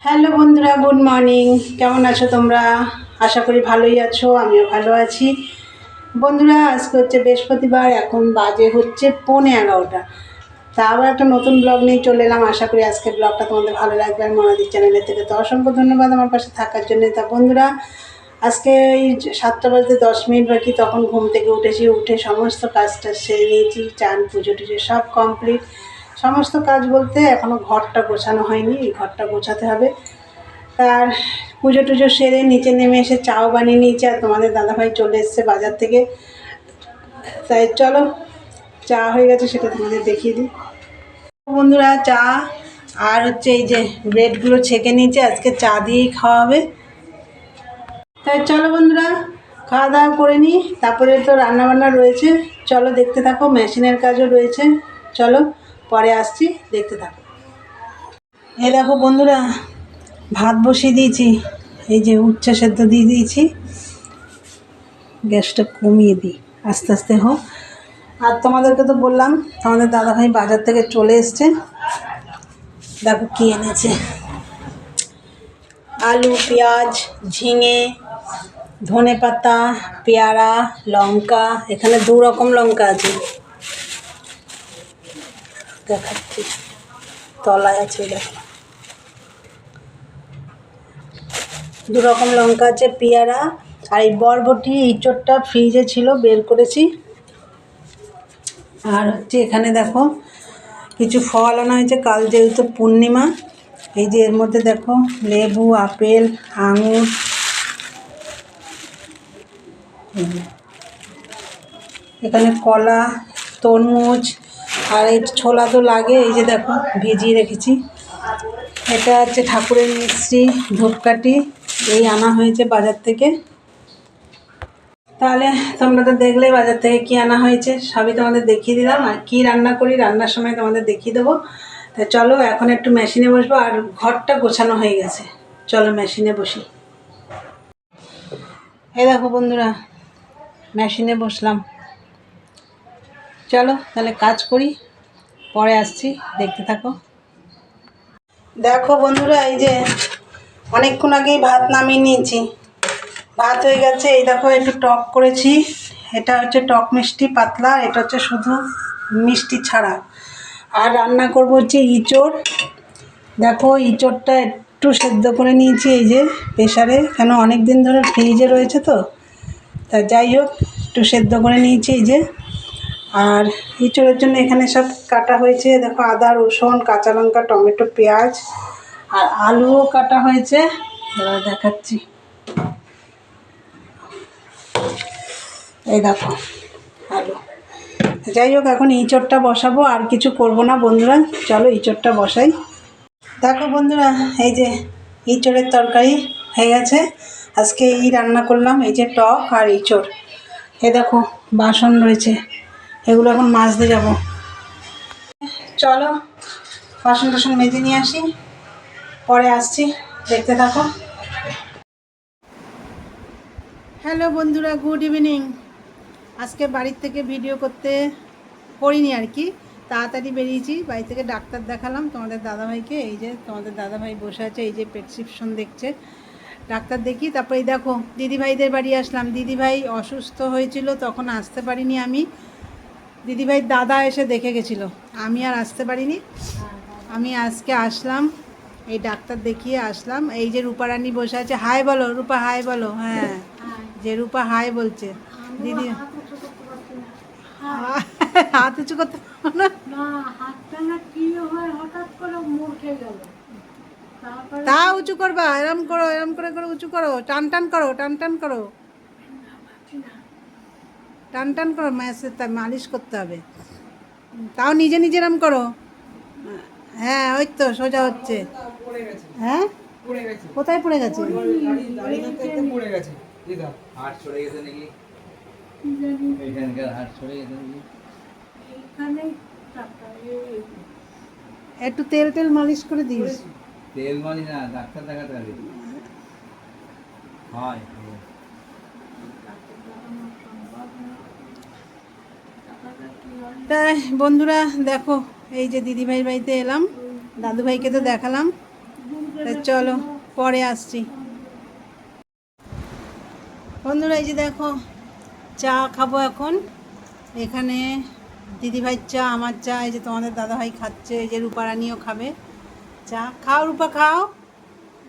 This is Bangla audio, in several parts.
হ্যালো বন্ধুরা, গুড মর্নিং। কেমন আছো তোমরা? আশা করি ভালোই আছো, আমিও ভালো আছি। বন্ধুরা, আজকে হচ্ছে বৃহস্পতিবার, এখন বাজে হচ্ছে 11:15। তা আবার একটা নতুন ব্লগ নিয়ে চলে এলাম। আশা করি আজকের ব্লগটা তোমাদের ভালো লাগবে। আর মনাদি চ্যানেলের থেকে তো অসংখ্য ধন্যবাদ আমার পাশে থাকার জন্য। তা বন্ধুরা, আজকে এই 7:10 বাকি, তখন ঘুম থেকে উঠেছি। উঠে সমস্ত কাজটা সেরে নিয়েছি, চান পুজো টুজো সব কমপ্লিট। সমস্ত কাজ বলতে এখনও ঘরটা গোছানো হয়নি, এই ঘরটা গোছাতে হবে। তার পুজো টুজো সেরে নিচে নেমে এসে চাও বানিয়ে নিয়েছি। আর তোমাদের দাদাভাই চলে এসছে বাজার থেকে। তাই চলো, চা হয়ে গেছে, সেটা তোমাদের দেখিয়ে দিই। বন্ধুরা, চা আর হচ্ছে এই যে ব্রেডগুলো ছেঁকে নিয়েছি, আজকে চা দিয়েই খাওয়া হবে। তাই চলো বন্ধুরা, খাওয়া দাওয়া করে নিই, তারপরে তো রান্নাবান্না রয়েছে। চলো দেখতে থাকো, মেশিনের কাজও রয়েছে। চলো পরে আসছি, দেখতে থাকো। এই দেখো বন্ধুরা, ভাত বসিয়ে দিয়েছি। এই যে উচ্ছে সেদ্ধ দিয়ে দিয়েছি। গ্যাসটা কমিয়ে দিই, আস্তে আস্তে হোক। আর তোমাদেরকে তো বললাম, তোমাদের দাদাভাই বাজার থেকে চলে এসছে। দেখো কী এনেছে: আলু, পেঁয়াজ, ঝিঙে, ধনেপাতা, পেয়ারা, লঙ্কা। এখানে 2 রকম লঙ্কা আছে, দেখাচ্ছি, তলায় আছে। দেখো 2 রকম লঙ্কা আছে, পেয়ারা আর এই বরবটি। ইঁচড়টা ফ্রিজে ছিল, বের করেছি। আর হচ্ছে এখানে দেখো কিছু ফল আনা হয়েছে, কাল যেহেতু পূর্ণিমা। এই যে এর মধ্যে দেখো লেবু, আপেল, আঙুর, এখানে কলা, তরমুজ। আর এই ছোলা তো লাগে, এই যে দেখো ভিজিয়ে রেখেছি। এটা হচ্ছে ঠাকুরের মিষ্টি, ধূপকাঠি, এই আনা হয়েছে বাজার থেকে। তাহলে তোমরা তো দেখলে বাজার থেকে কী আনা হয়েছে, সবই তোমাদের দেখিয়ে দিলাম। আর কী রান্না করি, রান্নার সময় তোমাদের দেখিয়ে দেবো। তা চলো, এখন একটু মেশিনে বসবো। আর ঘরটা গোছানো হয়ে গেছে, চলো মেশিনে বসি। এই দেখো বন্ধুরা, মেশিনে বসলাম। চলো তাহলে কাজ করি, পরে আসছি, দেখতে থাকো। দেখো বন্ধুরা, এই যে অনেকক্ষণ আগেই ভাত নামিয়ে নিয়েছি। ভাত হয়ে গেছে। এই দেখো একটু টক করেছি, এটা হচ্ছে টক মিষ্টি পাতলা, এটা হচ্ছে শুধু মিষ্টি ছাড়া। আর রান্না করবো হচ্ছে ইঁচড়। দেখো ইঁচড়টা একটু সেদ্ধ করে নিয়েছি এই যে প্রেশারে, কেন অনেক দিন ধরে ফ্রিজে রয়েছে তো। তা যাই হোক, একটু সেদ্ধ করে নিয়েছি এই যে। আর ইঁচড়ের জন্য এখানে সব কাটা হয়েছে, দেখো আদা, রসুন, কাঁচা লঙ্কা, টমেটো, পেঁয়াজ আর আলুও কাটা হয়েছে। এবার দেখাচ্ছি, এই দেখো আলু। যাই হোক, এখন ইঁচড়টা বসাবো, আর কিছু করব না বন্ধুরা। চলো ইঁচড়টা বসাই। দেখো বন্ধুরা, এই যে ইঁচড়ের তরকারি হয়ে গেছে। আজকে এই রান্না করলাম, এই যে টক আর ইঁচড়। এই দেখো বাসন রয়েছে, এগুলো এখন মাজতে যাব। চলো বাসন টাসন মেজে নিয়ে আসি, পরে আসছি, দেখতে থাকো। হ্যালো বন্ধুরা, গুড ইভিনিং। আজকে বাড়ির থেকে ভিডিও করিনি আর কি, তাড়াতাড়ি বেরিয়েছি। বাড়ি থেকে ডাক্তার দেখালাম তোমাদের দাদাভাইকে। এই যে তোমাদের দাদাভাই বসে আছে, এই যে প্রেসক্রিপশন দেখছে। ডাক্তার দেখি, তারপরে এই দেখো দিদিভাইদের বাড়ি আসলাম। দিদিভাই অসুস্থ হয়েছিল, তখন আসতে পারিনি আমি। দিদিভাই দাদা এসে দেখে গেছিলো, আমি আর আসতে পারিনি। আমি আজকে আসলাম, এই ডাক্তার দেখিয়ে আসলাম। এই যে রূপারানী বসে আছে, হাই বলো রূপা, হাই বলো। হ্যাঁ, যে রূপা হাই বলছে। দিদি হাত উঁচু করতে না, তা উঁচু করবা, এরম করো, এরম করে করে উঁচু করো, টান টান করো, টান টান করো, টান টান করো, মালিশ করতে হবে। তাও নিজে নিজে এরম করো। হ্যাঁ ওই তো সোজা হচ্ছে। হ্যাঁ কোথায় পড়ে গেছে? একটু তেল তেল মালিশ করে দিস। তেল মালিশ না, ডাক্তার দেখাতে হবে। হয় তাই বন্ধুরা, দেখো এই যে দিদিভাইয়ের বাড়িতে এলাম, দাদুভাইকে তো দেখালাম। তা চলো পরে আসছি। বন্ধুরা এই যে দেখো চা খাবো এখন। এখানে দিদিভাইয়ের চা, আমার চা, এই যে তোমাদের দাদাভাই খাচ্ছে, এই যে রূপারানিও খাবে চা। খাও রূপা খাও,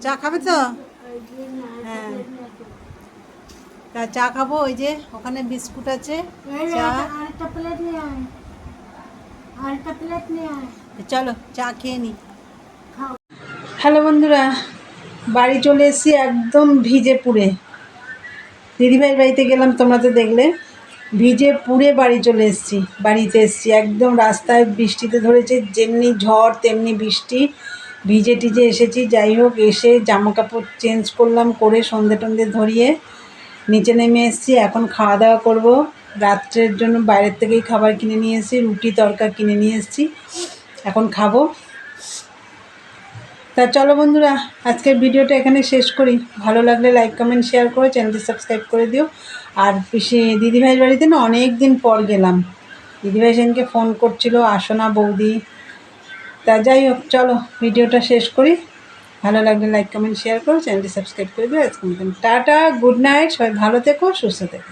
চা খাবে তো? হ্যাঁ, তা চা খাবো। ওই যে ওখানে বিস্কুট আছে, চা। চলো চা খেয়ে নি। হ্যালো বন্ধুরা, বাড়ি চলে এসেছি একদম ভিজে পুড়ে। দিদিভাইয়ের বাড়িতে গেলাম, তোমরা তো দেখলে। ভিজে পুড়ে বাড়িতে এসেছি একদম। রাস্তায় বৃষ্টিতে ধরেছে, যেমনি ঝড় তেমনি বৃষ্টি, ভিজে টিজে এসেছি। যাই হোক, এসে জামা কাপড় চেঞ্জ করলাম, করে সন্ধে টন্ধে ধরিয়ে নিচে নেমে এসেছি। এখন খাওয়া দাওয়া করব। রাত্রের জন্য বাইরের থেকেই খাবার কিনে নিয়ে এসেছি, রুটি তরকা কিনে নিয়ে এসেছি, এখন খাবো। তা চলো বন্ধুরা, আজকের ভিডিওটা এখানে শেষ করি। ভালো লাগলে লাইক কমেন্ট শেয়ার করো, চ্যানেলটি সাবস্ক্রাইব করে দিও। আর দিদিভাইয়ের বাড়িতে না অনেক দিন পর গেলাম। দিদিভাই সেদিনকে ফোন করছিল, আসো না বৌদি। তা যাই হোক, চলো ভিডিওটা শেষ করি। ভালো লাগলে লাইক কমেন্ট শেয়ার করো, চ্যানেলটি সাবস্ক্রাইব করে দিও। আজকে টাটা, গুড নাইট, সবাই ভালো থেকো, সুস্থ থেকো।